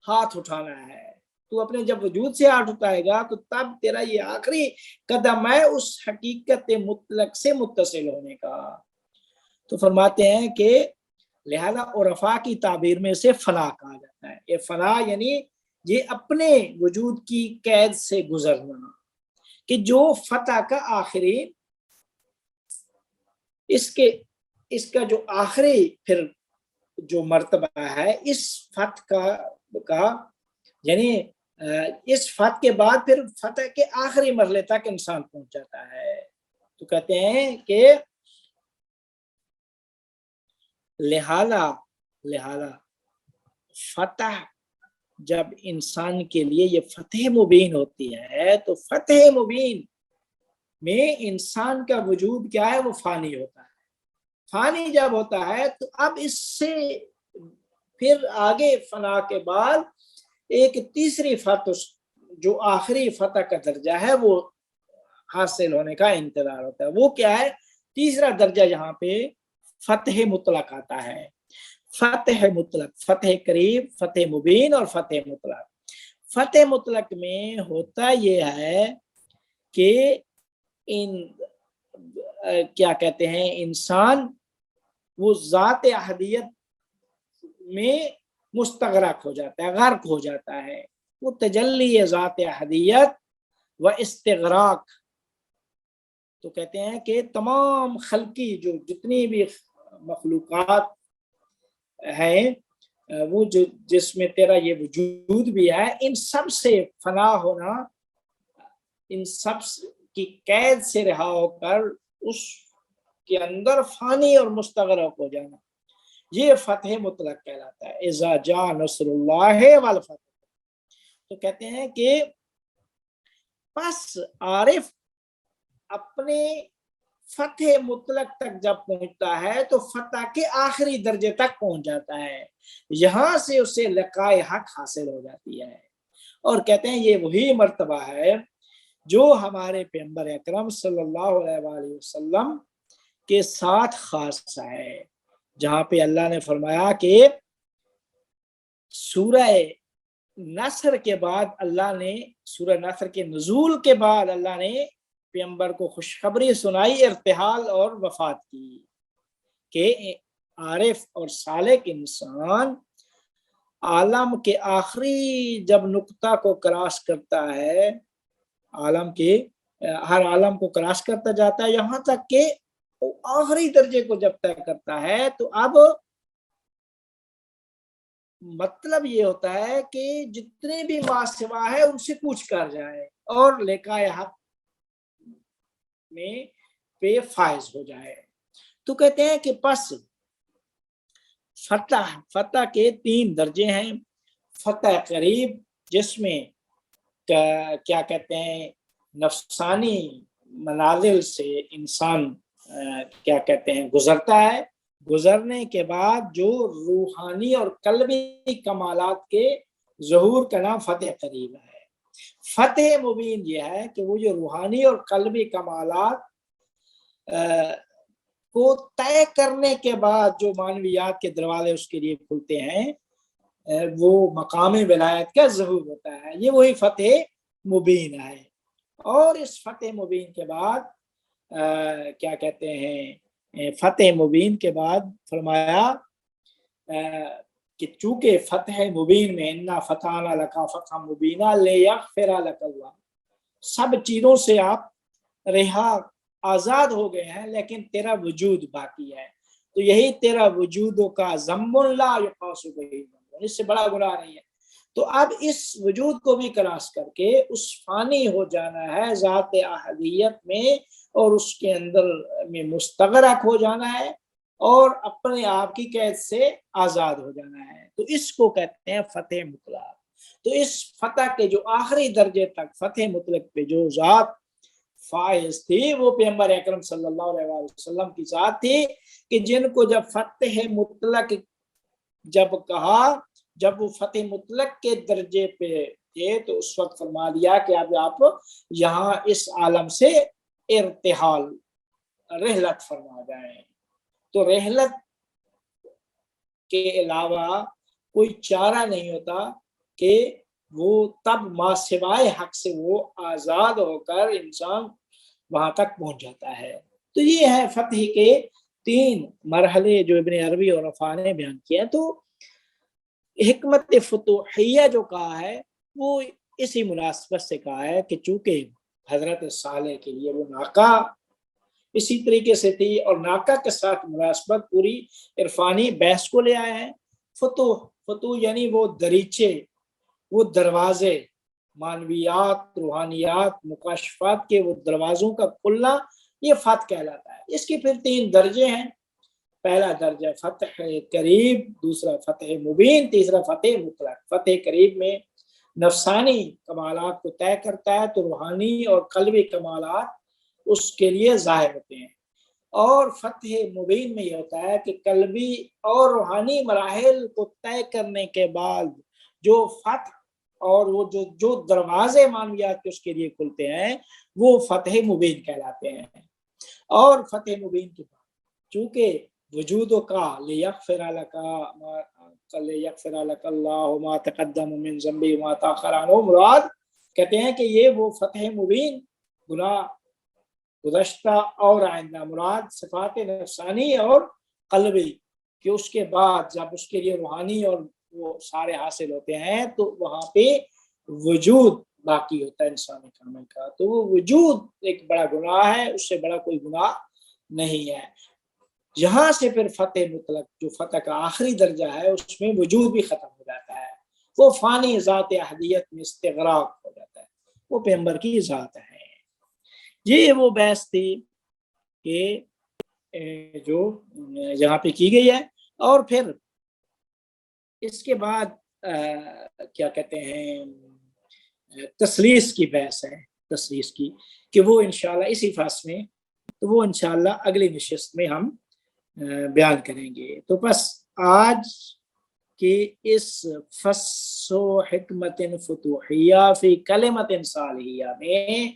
ہاتھ اٹھانا ہے. تو اپنے جب وجود سے ہاتھ اٹھائے گا تو تب تیرا یہ آخری قدم ہے اس حقیقت مطلق سے متصل ہونے کا. تو فرماتے ہیں کہ لہذا عرفا کی تعبیر میں سے فنا کہا جاتا ہے. یہ فنا یعنی یہ اپنے وجود کی قید سے گزرنا، کہ جو فتح کا آخری اس کا جو آخری پھر جو مرتبہ ہے اس فتح کا یعنی اس فتح کے بعد پھر فتح کے آخری مرحلے تک انسان پہنچ جاتا ہے. تو کہتے ہیں کہ لہذا فتح جب انسان کے لیے یہ فتح مبین ہوتی ہے تو فتح مبین میں انسان کا وجود کیا ہے وہ فانی ہوتا ہے. فانی جب ہوتا ہے تو اب اس سے پھر آگے فنا کے بعد ایک تیسری فتح جو آخری فتح کا درجہ ہے وہ حاصل ہونے کا انتظار ہوتا ہے. وہ کیا ہے؟ تیسرا درجہ یہاں پہ فتح مطلق آتا ہے. فتح مطلق، فتح قریب، فتح مبین اور فتح مطلق. فتح مطلق میں ہوتا یہ ہے کہ کیا کہتے ہیں انسان وہ ذات احدیت میں مستغرق ہو جاتا ہے، غرق ہو جاتا ہے. وہ تجلی ذات احدیت و استغراق. تو کہتے ہیں کہ تمام خلقی جو جتنی بھی مخلوقات ہیں وہ جو جس میں تیرا یہ وجود بھی ہے ان سب سے فنا ہونا، ان سب کی قید سے رہا ہو کر اس کے اندر فانی اور مستغرق ہو جانا، یہ فتح مطلق کہلاتا ہے. اذا جاء نصر اللہ والفتح. تو کہتے ہیں کہ پس عارف اپنے فتح مطلق تک جب پہنچتا ہے تو فتح کے آخری درجے تک پہنچ جاتا ہے. یہاں سے اسے لقاء حق حاصل ہو جاتی ہے. اور کہتے ہیں یہ وہی مرتبہ ہے جو ہمارے پیغمبر اکرم صلی اللہ علیہ وآلہ وسلم کے ساتھ خاص ہے، جہاں پہ اللہ نے فرمایا کہ سورہ نصر کے بعد اللہ نے، سورہ نصر کے نزول کے بعد اللہ نے پیغمبر کو خوشخبری سنائی ارتحال اور وفات کی، کہ عارف اور سالک انسان عالم کے آخری جب نقطہ کو کراس کرتا ہے، عالم کے ہر عالم کو کراس کرتا جاتا ہے یہاں تک کہ آخری درجے کو جب طے کرتا ہے تو اب مطلب یہ ہوتا ہے کہ جتنے بھی ما سوا ہے ان سے کوچ کر جائے اور لقاء حق میں پہ فائز ہو جائے. تو کہتے ہیں کہ پس فتح کے 3 درجے ہیں. فتح قریب جس میں کیا کہتے ہیں نفسانی منازل سے انسان کیا کہتے ہیں گزرتا ہے، گزرنے کے بعد جو روحانی اور قلبی کمالات کے ظہور کا نام فتح قریب ہے. فتح مبین یہ ہے کہ وہ جو روحانی اور قلبی کمالات کو طے کرنے کے بعد جو معنویات کے دروازے اس کے لیے کھلتے ہیں وہ مقام ولایت کا ظہور ہوتا ہے، یہ وہی فتح مبین ہے۔ اور اس فتح مبین کے بعد کیا کہتے ہیں، فتح مبین کے بعد فرمایا کہ چونکہ فتح مبین میں انا فتحنا لک فتحا مبینا لیغفر لک اللہ، سب چیزوں سے آپ رہا آزاد ہو گئے ہیں، لیکن تیرا وجود باقی ہے، تو یہی تیرا وجودوں کا ذنب لا یقاس بہ، اس سے بڑا گناہ نہیں ہے۔ تو اب اس وجود کو بھی کراس کر کے اس فانی ہو جانا ہے ذات احدیت میں، اور اس کے اندر میں مستغرق ہو جانا ہے، اور اپنے آپ کی قید سے آزاد ہو جانا ہے، تو اس کو کہتے ہیں فتح مطلق۔ تو اس فتح کے جو آخری درجے تک فتح مطلق پہ جو ذات فائز تھی وہ پیغمبر اکرم صلی اللہ علیہ وسلم کی ذات تھی، کہ جن کو جب فتح مطلق جب کہا، جب وہ فتح مطلق کے درجے پہ تھے، تو اس وقت فرما دیا کہ اب آپ یہاں اس عالم سے ارتحال رحلت فرما جائیں۔ تو رحلت کے علاوہ کوئی چارہ نہیں ہوتا کہ وہ تب ما سوائے حق سے وہ آزاد ہو کر انسان وہاں تک پہنچ جاتا ہے۔ تو یہ ہے فتح کے 3 مرحلے جو ابن عربی اور رفاع نے بیان کیا۔ تو حکمت فتوحیہ جو کہا ہے وہ اسی مناسبت سے کہا ہے کہ چونکہ حضرت صالح کے لیے وہ ناکا اسی طریقے سے تھی، اور ناکا کے ساتھ مناسبت پوری عرفانی بحث کو لے آئے ہیں۔ فتوح یعنی وہ دریچے، وہ دروازے، معنویات، روحانیات، مکاشفات کے وہ دروازوں کا کھلنا، یہ فتح کہلاتا ہے۔ اس کے پھر 3 درجے ہیں، پہلا درجہ فتح قریب، دوسرا فتح مبین، تیسرا فتح مطلق۔ فتح قریب میں نفسانی کمالات کو طے کرتا ہے، تو روحانی اور قلبی کمالات اس کے لیے ظاہر ہوتے ہیں، اور فتح مبین میں یہ ہوتا ہے کہ قلبی اور روحانی مراحل کو طے کرنے کے بعد جو فتح اور وہ جو دروازے معنویات کے اس کے لیے کھلتے ہیں وہ فتح مبین کہلاتے ہیں۔ اور فتح مبین کے بعد چونکہ وجودوں کا لیغفر لک اللہ ما تقدم من ذنبی ما تاخر عنہ، مراد کہتے ہیں کہ یہ وہ فتح مبین، گناہ گزشتہ اور آئندہ، مراد صفات نفسانی اور قلبی، کہ اس کے بعد جب اس کے لیے روحانی اور وہ سارے حاصل ہوتے ہیں تو وہاں پہ وجود باقی ہوتا ہے انسان کامل کا، تو وہ وجود ایک بڑا گناہ ہے، اس سے بڑا کوئی گناہ نہیں ہے۔ یہاں سے پھر فتح مطلق جو فتح کا آخری درجہ ہے اس میں وجود بھی ختم ہو جاتا ہے، وہ فانی ذات احدیت میں استغراق ہو جاتا ہے، وہ پیغمبر کی ذات ہے۔ یہ وہ بحث تھی کہ جو یہاں پہ کی گئی ہے، اور پھر اس کے بعد کیا کہتے ہیں تسلیس کی بحث ہے، تسلیس کی، کہ وہ انشاءاللہ اسی فصل میں، تو وہ انشاءاللہ اگلی نشست میں ہم بیان کریں گے۔ تو بس آج کی اس فصل حکمت فتوحیہ فی کلمت صالحیہ میں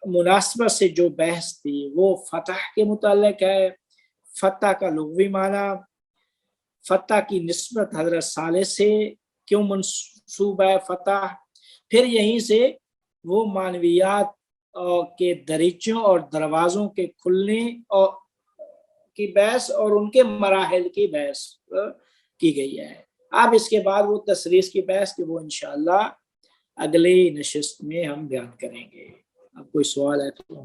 مناسبت سے جو بحث تھی وہ فتح کے متعلق ہے۔ فتح کا لغوی معنی، فتح کی نسبت حضرت صالح سے کیوں منسوب ہے فتح، پھر یہیں سے وہ معنویات کے دریچوں اور دروازوں کے کھلنے اور کی بحث اور ان کے مراحل کی بحث کی گئی ہے۔ اب اس کے بعد وہ تسریس کی بحث کہ وہ انشاءاللہ اگلی نشست میں ہم بیان کریں گے۔ اب کوئی سوال ہے تو